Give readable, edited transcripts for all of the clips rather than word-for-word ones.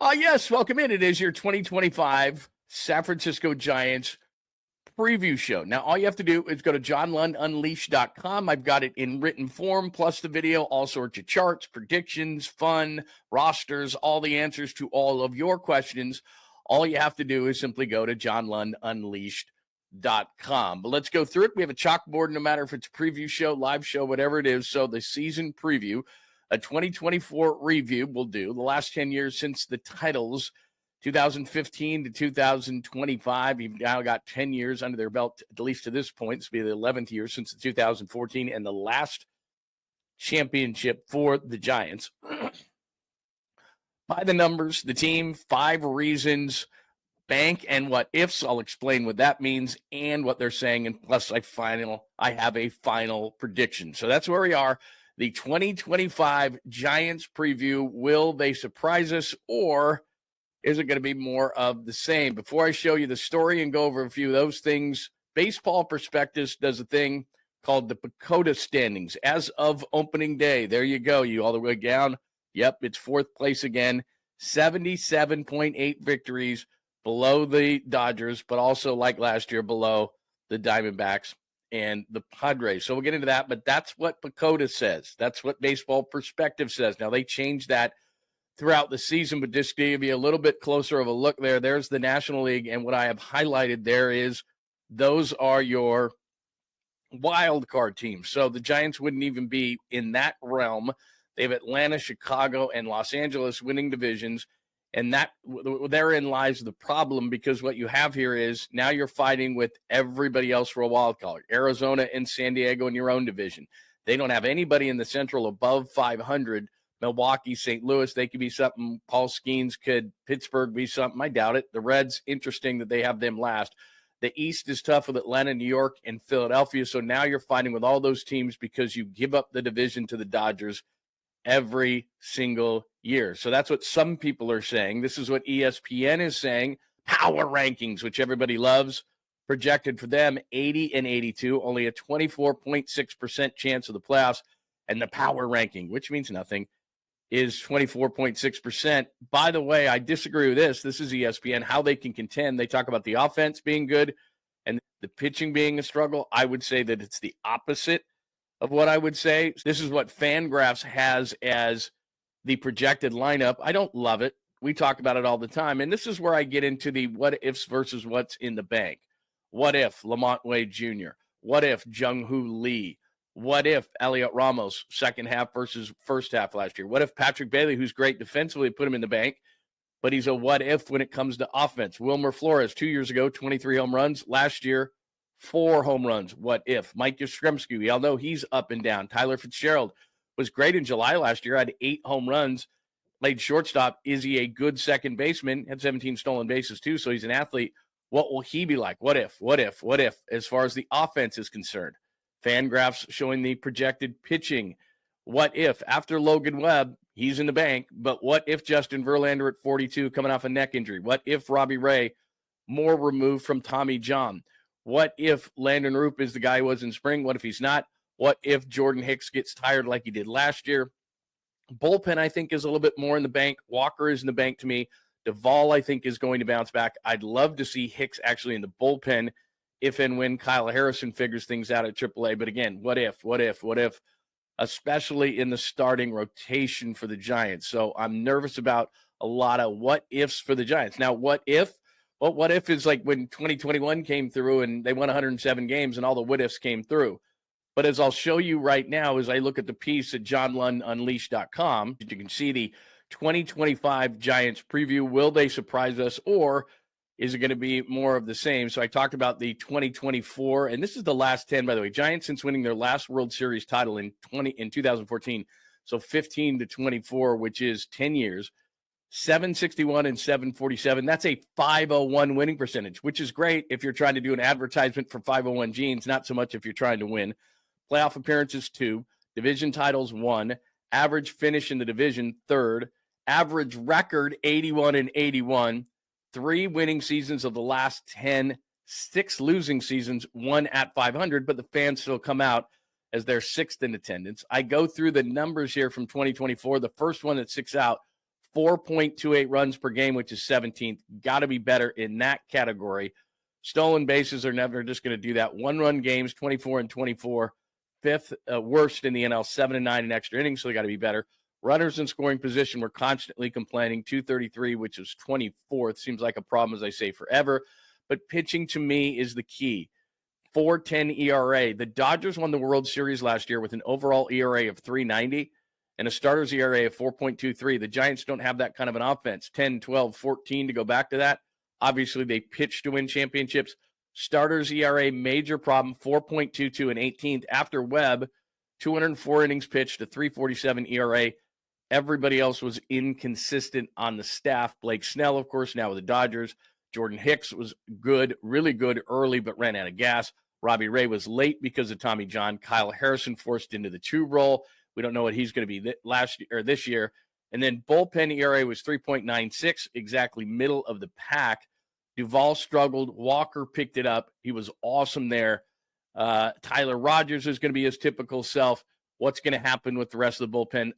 Yes, welcome in. It is your 2025 San Francisco Giants preview show. Now, all you have to do is go to JNL&x.com. I've got it in written form, plus the video, all sorts of charts, predictions, fun, rosters, all the answers to all of your questions. All you have to do is simply go to JNL&x.com. But let's go through it. We have a chalkboard, no matter if it's a preview show, live show, whatever it is. So the season preview, a 2024 review we'll do. The last 10 years since the titles, 2015 to 2025. You've now got 10 years under their belt, at least to this point. This will be the 11th year since the 2014 and the last championship for the Giants. By the numbers, the team, 5 reasons, bank and what ifs. I'll explain what that means and what they're saying. And plus, I have a final prediction. So that's where we are. The 2025 Giants preview. Will they surprise us, or is it going to be more of the same? Before I show you the story and go over a few of those things, Baseball Prospectus does a thing called the PECOTA standings as of opening day. There you go. You all the way down. Yep, it's 4th place again. 77.8 victories, below the Dodgers, but also, like last year, below the Diamondbacks and the Padres. So we'll get into that, but that's what PECOTA says. That's what Baseball Perspective says. Now, they changed that throughout the season, but just to give you a little bit closer of a look there, there's the National League, and what I have highlighted there is those are your wild card teams. So the Giants wouldn't even be in that realm. They have Atlanta, Chicago, and Los Angeles winning divisions, and that therein lies the problem, because what you have here is now you're fighting with everybody else for a wild card. Arizona and San Diego in your own division. They don't have anybody in the Central above 500. Milwaukee, St. Louis, they could be something. Paul Skeens, could Pittsburgh be something? I doubt it. The Reds, interesting that they have them last. The East is tough with Atlanta, New York, and Philadelphia. So now you're fighting with all those teams because you give up the division to the Dodgers every single year. So that's what some people are saying. This is what ESPN is saying. Power rankings, which everybody loves, projected for them 80 and 82, only a 24.6% chance of the playoffs. And the power ranking, which means nothing, is 24.6%. By the way, I disagree with this. This is ESPN, how they can contend. They talk about the offense being good and the pitching being a struggle. I would say that it's the opposite of what I would say. This is what Fangraphs has as the projected lineup. I don't love it. We talk about it all the time. And this is where I get into the what ifs versus what's in the bank. What if Lamont Wade Jr.? What if Jung-Hoo Lee? What if Elliot Ramos, second half versus first half last year? What if Patrick Bailey, who's great defensively, put him in the bank, but he's a what if when it comes to offense? Wilmer Flores, 2 years ago, 23 home runs. Last year, 4 home runs. What if? Mike Yastrzemski, we all know he's up and down. Tyler Fitzgerald was great in July last year, had 8 home runs, played shortstop. Is he a good second baseman? Had 17 stolen bases too, so he's an athlete. What will he be like? What if? What if? What if? As far as the offense is concerned. Fangraphs showing the projected pitching. What if, after Logan Webb, he's in the bank, but what if Justin Verlander at 42 coming off a neck injury? What if Robbie Ray more removed from Tommy John? What if Landon Roop is the guy he was in spring? What if he's not? What if Jordan Hicks gets tired like he did last year? Bullpen, I think, is a little bit more in the bank. Walker is in the bank to me. Duvall, I think, is going to bounce back. I'd love to see Hicks actually in the bullpen if and when Kyle Harrison figures things out at AAA. But again, what if, especially in the starting rotation for the Giants. So I'm nervous about a lot of what ifs for the Giants. Now, what if? Well, what if is like when 2021 came through and they won 107 games and all the what ifs came through. But as I'll show you right now, as I look at the piece at JNL&Unleashed.com, you can see the 2025 Giants preview. Will they surprise us, or is it going to be more of the same? So I talked about the 2024, and this is the last 10, by the way. Giants, since winning their last World Series title in 2014, so 15 to 24, which is 10 years, 761 and 747. That's a 501 winning percentage, which is great if you're trying to do an advertisement for 501 jeans, not so much if you're trying to win. Playoff appearances, 2. Division titles, 1. Average finish in the division, 3rd. Average record, 81 and 81. 3 winning seasons of the last 10, 6 losing seasons, 1 at 500, but the fans still come out as their 6th in attendance. I go through the numbers here from 2024. The first one that sticks out, 4.28 runs per game, which is 17th. Got to be better in that category. Stolen bases are never just going to do that. 1-run games, 24 and 24. Fifth worst in the NL, 7 and 9 in extra innings, so they got to be better. Runners in scoring position, we're constantly complaining. 233, which is 24th. Seems like a problem, as I say, forever. But pitching, to me, is the key. 4.10 ERA. The Dodgers won the World Series last year with an overall ERA of 3.90 and a starter's ERA of 4.23. The Giants don't have that kind of an offense. 10, 12, 14 to go back to that. Obviously, they pitch to win championships. Starters ERA, major problem, 4.22 and 18th. After Webb, 204 innings pitched, a 3.47 ERA. Everybody else was inconsistent on the staff. Blake Snell, of course, now with the Dodgers. Jordan Hicks was good, really good early, but ran out of gas. Robbie Ray was late because of Tommy John. Kyle Harrison forced into the 2 role. We don't know what he's going to be this year. And then bullpen ERA was 3.96, exactly middle of the pack. Duvall struggled. Walker picked it up. He was awesome there. Tyler Rogers is going to be his typical self. What's going to happen with the rest of the bullpen?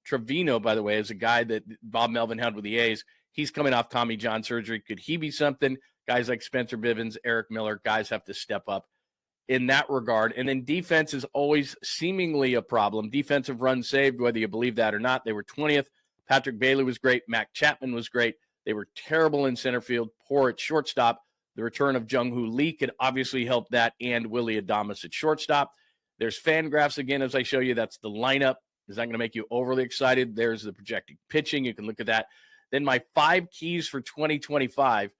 Trevino, by the way, is a guy that Bob Melvin had with the A's. He's coming off Tommy John surgery. Could he be something? Guys like Spencer Bivens, Eric Miller, guys have to step up in that regard. And then defense is always seemingly a problem. Defensive runs saved, whether you believe that or not. They were 20th. Patrick Bailey was great. Mac Chapman was great. They were terrible in center field, poor at shortstop. The return of 𝐮𝐬𝐫𝐫 Lee could obviously help that, and Willy Adames at shortstop. There's fan graphs again, as I show you. That's the lineup. Is that going to make you overly excited? There's the projected pitching. You can look at that. Then my 5 keys for 2025,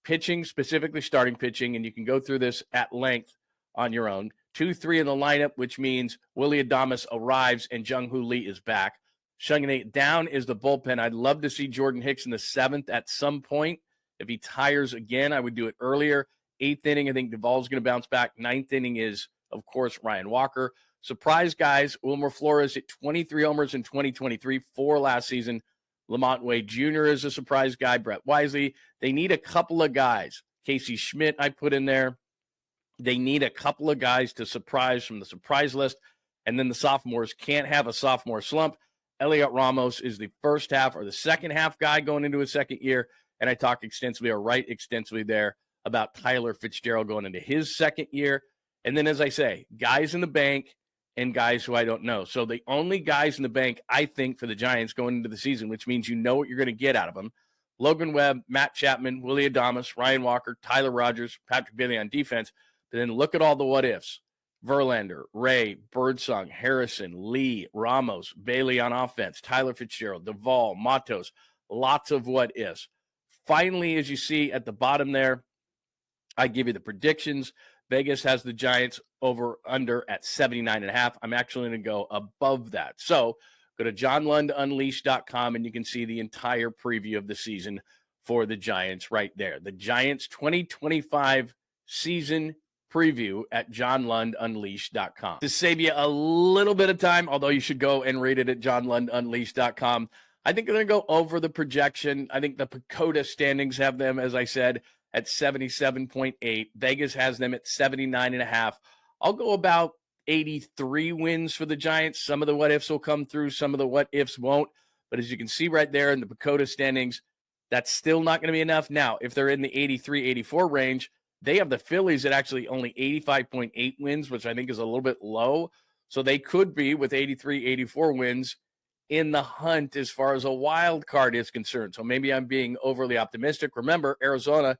pitching, specifically starting pitching, and you can go through this at length on your own. 2, 3 in the lineup, which means Willy Adames arrives and 𝐮𝐬𝐫𝐫 Lee is back. Shutting it down is the bullpen. I'd love to see Jordan Hicks in the 7th at some point. If he tires again, I would do it earlier. 8th inning, I think Duvall's going to bounce back. 9th inning is, of course, Ryan Walker. Surprise guys, Wilmer Flores at 23 homers in 2023, 4 last season. Lamont Wade Jr. is a surprise guy. Brett Wisely. They need a couple of guys. Casey Schmidt, I put in there. They need a couple of guys to surprise from the surprise list. And then the sophomores can't have a sophomore slump. Elliot Ramos is the first half or the second half guy going into his second year. And I talk extensively, or write extensively there, about Tyler Fitzgerald going into his second year. And then, as I say, guys in the bank and guys who I don't know. So the only guys in the bank, I think, for the Giants going into the season, which means you know what you're going to get out of them: Logan Webb, Matt Chapman, Willy Adames, Ryan Walker, Tyler Rogers, Patrick Bailey on defense. But then look at all the what-ifs. Verlander, Ray, Birdsong, Harrison, Lee, Ramos, Bailey on offense, Tyler Fitzgerald, Duvall, Matos, lots of what-ifs. Finally, as you see at the bottom there, I give you the predictions. Vegas has the Giants over under at 79.5. I'm actually going to go above that. So go to JohnLundUnleashed.com and you can see the entire preview of the season for the Giants right there. The Giants 2025 season preview at JohnLundUnleashed.com. To save you a little bit of time, although you should go and read it at JohnLundUnleashed.com, I think they're going to go over the projection. I think the PECOTA standings have them, as I said, at 77.8. Vegas has them at 79.5. I'll go about 83 wins for the Giants. Some of the what-ifs will come through. Some of the what-ifs won't. But as you can see right there in the PECOTA standings, that's still not going to be enough. Now, if they're in the 83, 84 range, they have the Phillies at actually only 85.8 wins, which I think is a little bit low. So they could be, with 83, 84 wins, in the hunt as far as a wild card is concerned. So maybe I'm being overly optimistic. Remember, Arizona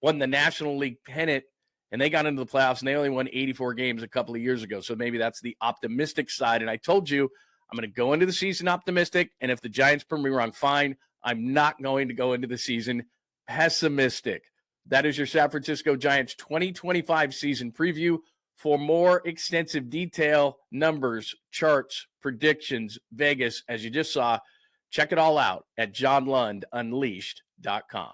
won the National League pennant, and they got into the playoffs, and they only won 84 games a couple of years ago. So maybe that's the optimistic side. And I told you, I'm going to go into the season optimistic, and if the Giants prove me wrong, fine. I'm not going to go into the season pessimistic. That is your San Francisco Giants 2025 season preview. For more extensive detail, numbers, charts, predictions, Vegas, as you just saw, check it all out at JohnLundUnleashed.com.